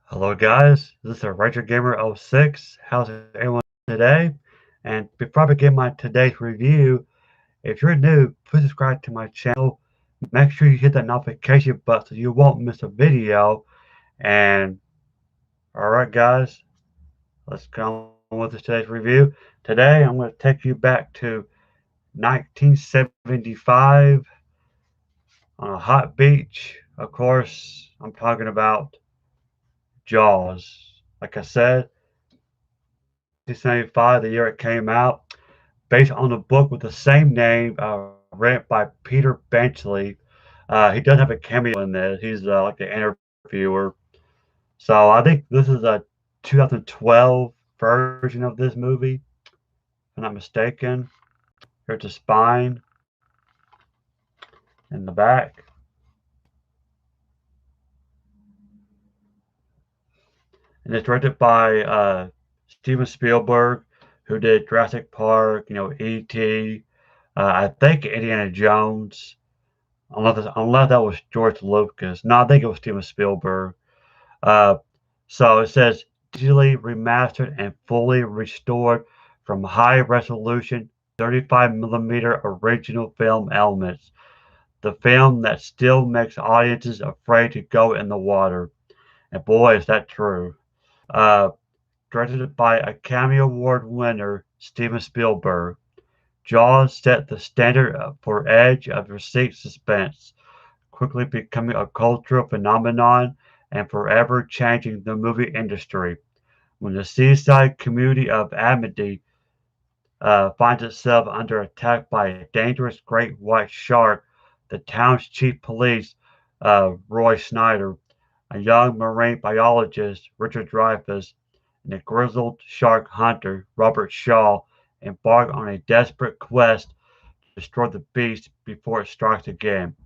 Hello guys, this is Retro Gamer 06. How's everyone today? And before I begin my today's review, if you're new, please subscribe to my channel. Make sure you hit that notification button so you won't miss a video. And alright guys, let's go on with today's review. Today I'm going to take you back to 1975 on a hot beach. Of course, I'm talking about Jaws. Like I said, 1975, the year it came out, based on a book with the same name, written by Peter Benchley. He does have a cameo in this. He's like the interviewer. So I think this is a 2012 version of this movie, if I'm not mistaken. Here's the spine in the back. And it's directed by Steven Spielberg, who did Jurassic Park, E.T., I think Indiana Jones. Unless that was George Lucas. No, I think it was Steven Spielberg. Uh, so it says digitally remastered and fully restored from high resolution 35 millimeter original film elements. The film that still makes audiences afraid to go in the water. And boy, is that true. Uh, Directed by Academy Award winner Steven Spielberg. Jaws set the standard for edge of seat suspense, quickly becoming a cultural phenomenon and forever changing the movie industry. When the seaside community of Amity finds itself under attack by a dangerous great white shark, the town's chief police, Roy Snyder, a young marine biologist, Richard Dreyfuss, and a grizzled shark hunter, Robert Shaw, embark on a desperate quest to destroy the beast before it strikes again.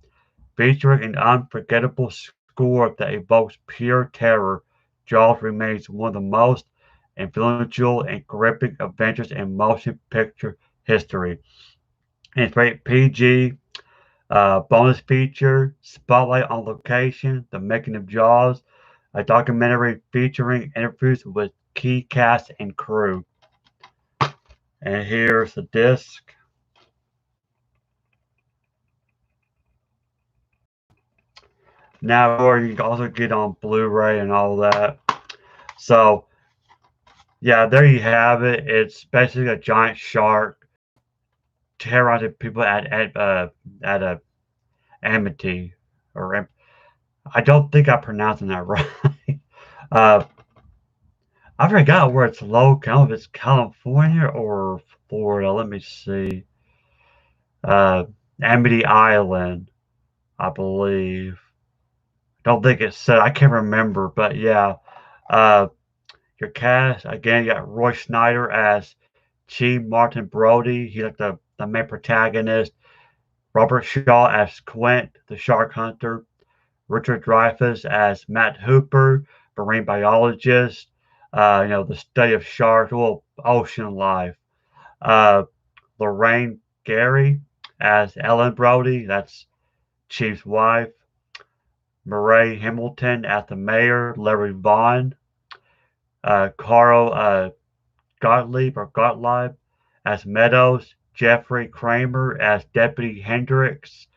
Featuring an unforgettable score that evokes pure terror, Jaws remains one of the most influential and gripping adventures in motion picture history. And it's rated PG. Bonus feature, Spotlight on Location, The Making of Jaws, a documentary featuring interviews with key cast and crew. And here's the disc. Now, or you can also get on Blu-ray and all that. So, yeah, there you have it. It's basically a giant shark terrorizing people at a Amity or I don't think I'm pronouncing that right. uh, I forgot where it's located. If it's California or Florida. Let me see. Uh, Amity Island, I believe. Don't think it said. I can't remember, but yeah. Uh, your cast again. You got Roy Snyder as Chief Martin Brody. He's like the main protagonist. Robert Shaw as Quint, the shark hunter. Richard Dreyfuss as Matt Hooper, marine biologist. The study of sharks, well, ocean life. Uh, Lorraine Gary as Ellen Brody, that's Chief's wife. Murray Hamilton as the mayor, Larry Vaughn. Carl Gottlieb as Meadows. Jeffrey Kramer as Deputy Hendricks.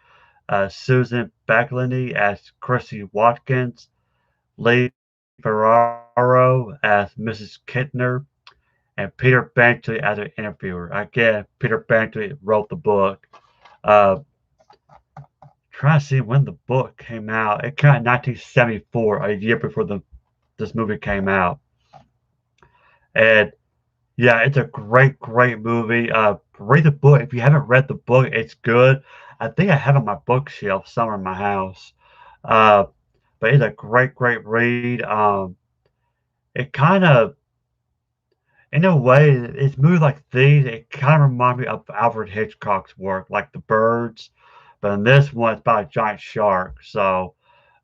Susan Backlany as Chrissy Watkins. Lee Ferraro as Mrs. Kittner, and Peter Benchley as an interviewer. Again, Peter Benchley wrote the book. Uh, Trying to see when the book came out. It came out in 1974, a year before this movie came out. And yeah, it's a great, great movie. Read the book. If you haven't read the book, it's good. I think I have it on my bookshelf somewhere in my house. Uh, but it's a great, great read. It kind of, in a way, it's movies like these. It kind of reminds me of Alfred Hitchcock's work, like The Birds. But in this one, it's about a giant shark. So,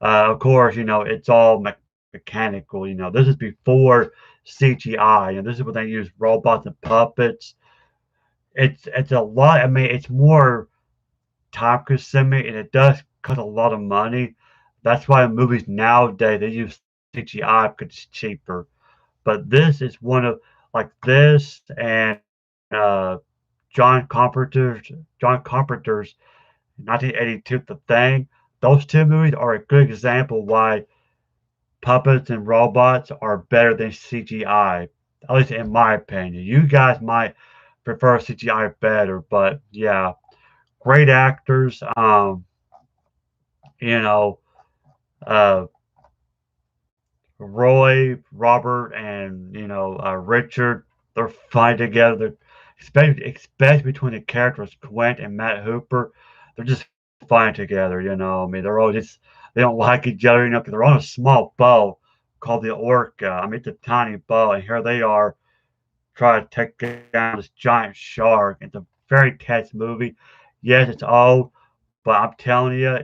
of course, it's all mechanical. This is before CGI, and this is when they use robots and puppets. It's a lot. I mean, it's more time consuming, and it does cost a lot of money. That's why movies nowadays they use CGI because it's cheaper. But this is one of like this and uh, John Carpenter's John Carpenter's 1982 The Thing. Those two movies are a good example why puppets and robots are better than CGI. At least in my opinion. You guys might prefer CGI better, but yeah, great actors. You know, uh, Roy, Robert, and Richard. They're fine together. Especially between the characters Quint and Matt Hooper, they're just fine together. I mean, they're all just they don't like each other. 'Cause they're on a small boat called the Orca. I mean, it's a tiny boat, and here they are trying to take down this giant shark. It's a very tense movie. Yes, it's old, but I'm telling you,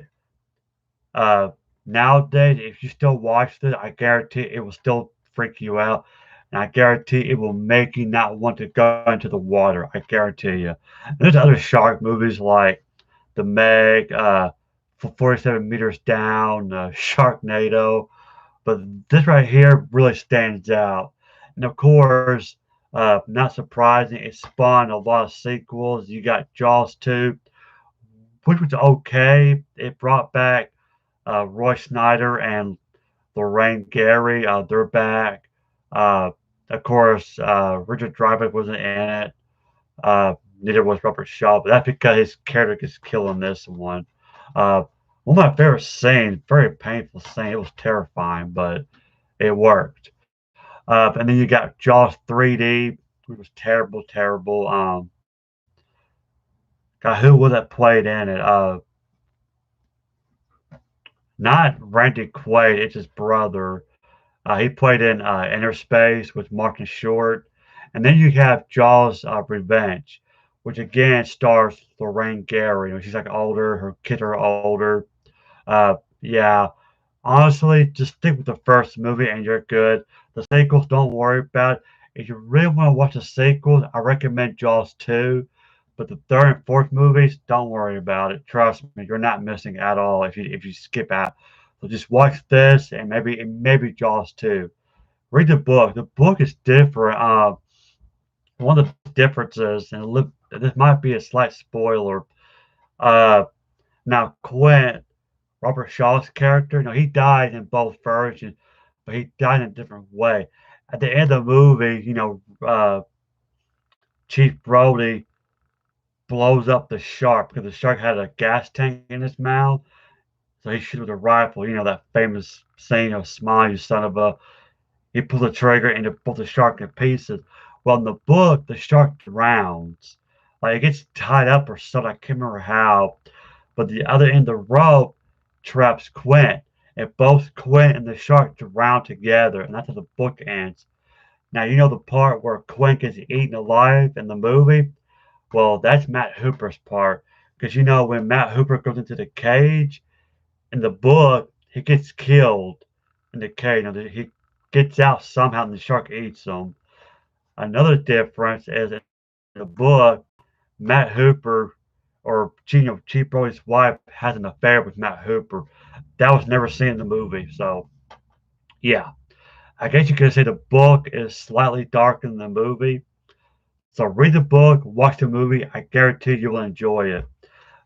uh, nowadays, if you still watch this, I guarantee it will still freak you out, and I guarantee it will make you not want to go into the water. I guarantee you. And there's other shark movies like The Meg, 47 Meters Down, Sharknado, but this right here really stands out. And of course, not surprising, it spawned a lot of sequels. You got Jaws 2, which was okay. It brought back Roy Snyder and Lorraine Gary. They're back. Uh, of course, Richard Dreyfuss wasn't in it. Neither was Robert Shaw, but that's because his character gets killed in this one. Uh, one of my favorite scenes, very painful scene. It was terrifying, but it worked. And then you got Jaws 3D, which was terrible, terrible. God, who was that played in it? Not Randy Quaid, it's his brother. He played in Inner Space with Martin Short. And then you have Jaws Revenge, which again stars Lorraine Gary. She's like older, her kids are older. Yeah, honestly, just stick with the first movie and you're good. The sequels, don't worry about it. If you really want to watch the sequels, I recommend Jaws 2. But the third and fourth movies, don't worry about it. Trust me, you're not missing at all if you skip out. So just watch this and maybe Jaws 2. Read the book. The book is different. One of the differences, and this might be a slight spoiler. Uh, Now Quint, Robert Shaw's character, he died in both versions, but he died in a different way. At the end of the movie, Chief Brody blows up the shark because the shark had a gas tank in his mouth. So he shoots with a rifle, that famous saying of "Smile, you son of a." He pulls the trigger and it pulls the shark in pieces. Well, in the book, the shark drowns. Like it gets tied up or something. I can't remember how. But the other end of the rope traps Quint. And both Quint and the shark drown together. And that's how the book ends. Now, you know the part where Quint gets eaten alive in the movie? Well, that's Matt Hooper's part. Because when Matt Hooper goes into the cage, in the book, he gets killed in the cage. He gets out somehow and the shark eats him. Another difference is in the book, Matt Hooper or Chief Brody's wife has an affair with Matt Hooper. That was never seen in the movie. So, yeah. I guess you could say the book is slightly darker than the movie. So read the book, watch the movie. I guarantee you will enjoy it.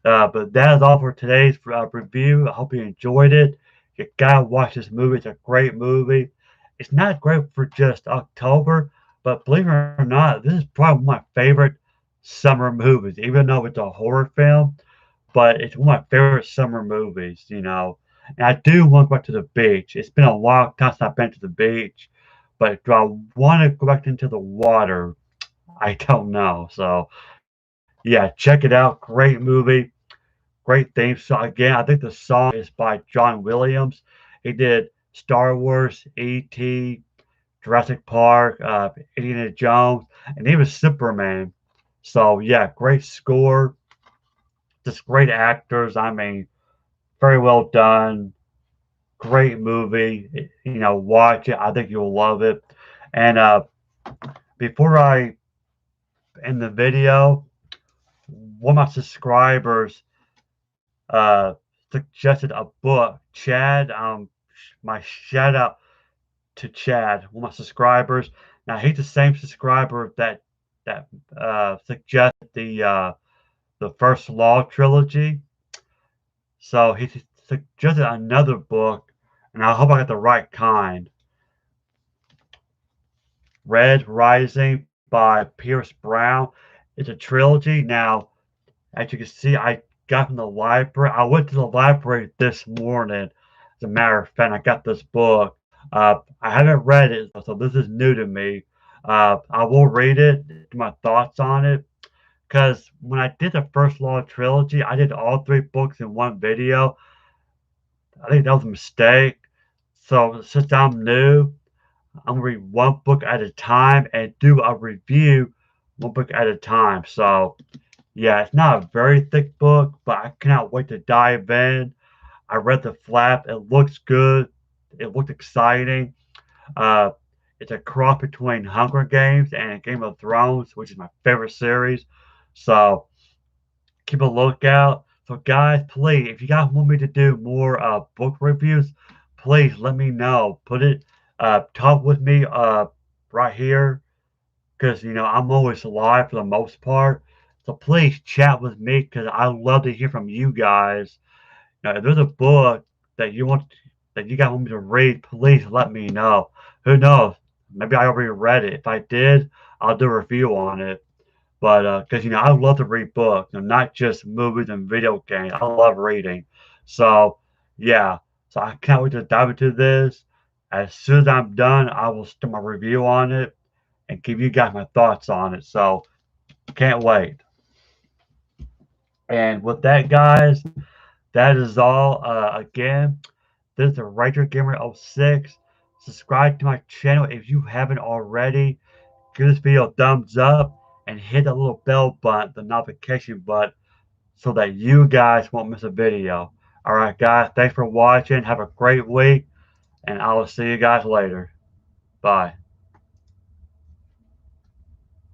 But that is all for today's review. I hope you enjoyed it. You gotta watch this movie. It's a great movie. It's not great for just October, but believe it or not, this is probably one of my favorite summer movies. Even though it's a horror film, but it's one of my favorite summer movies. And I do want to go back to the beach. It's been a long time since I've been to the beach, but do I want to go back into the water? I don't know. So yeah, check it out. Great movie. Great theme song. Again, I think the song is by John Williams. He did Star Wars, E.T., Jurassic Park, Indiana Jones, and even Superman. So yeah, great score. Just great actors. I mean, very well done. Great movie. Watch it. I think you'll love it. And before I end the video, one of my subscribers uh, suggested a book. Chad, my shout out to Chad, one of my subscribers. Now he's the same subscriber that suggested the First Law trilogy. So he suggested another book, and I hope I got the right kind. Red Rising by Pierce Brown. It's a trilogy. Now, as you can see, I got from the library. I went to the library this morning. As a matter of fact, I got this book. I haven't read it, so this is new to me. I will read it, my thoughts on it, because when I did the First Law trilogy, I did all three books in one video. I think that was a mistake. So since I'm new, I'm gonna read one book at a time and do a review one book at a time. So yeah, it's not a very thick book, but I cannot wait to dive in. I read the flap. It looks good. It looked exciting. Uh, it's a cross between Hunger Games and Game of Thrones, which is my favorite series. So keep a lookout. So guys, please, if you guys want me to do more book reviews, please let me know. Put it, talk with me right here, because I'm always live for the most part. So please chat with me because I love to hear from you guys. Now, if there's a book that you guys want me to read, please let me know. Who knows? Maybe I already read it. If I did, I'll do a review on it. But because I love to read books, not just movies and video games. I love reading. So yeah, so I can't wait to dive into this. As soon as I'm done, I will start my review on it and give you guys my thoughts on it. So can't wait. And with that, guys, that is all. Again, this is the Retro Gamer 06. Subscribe to my channel if you haven't already. Give this video a thumbs up and hit the little bell button, the notification button, so that you guys won't miss a video. All right, guys, thanks for watching. Have a great week, and I will see you guys later. Bye.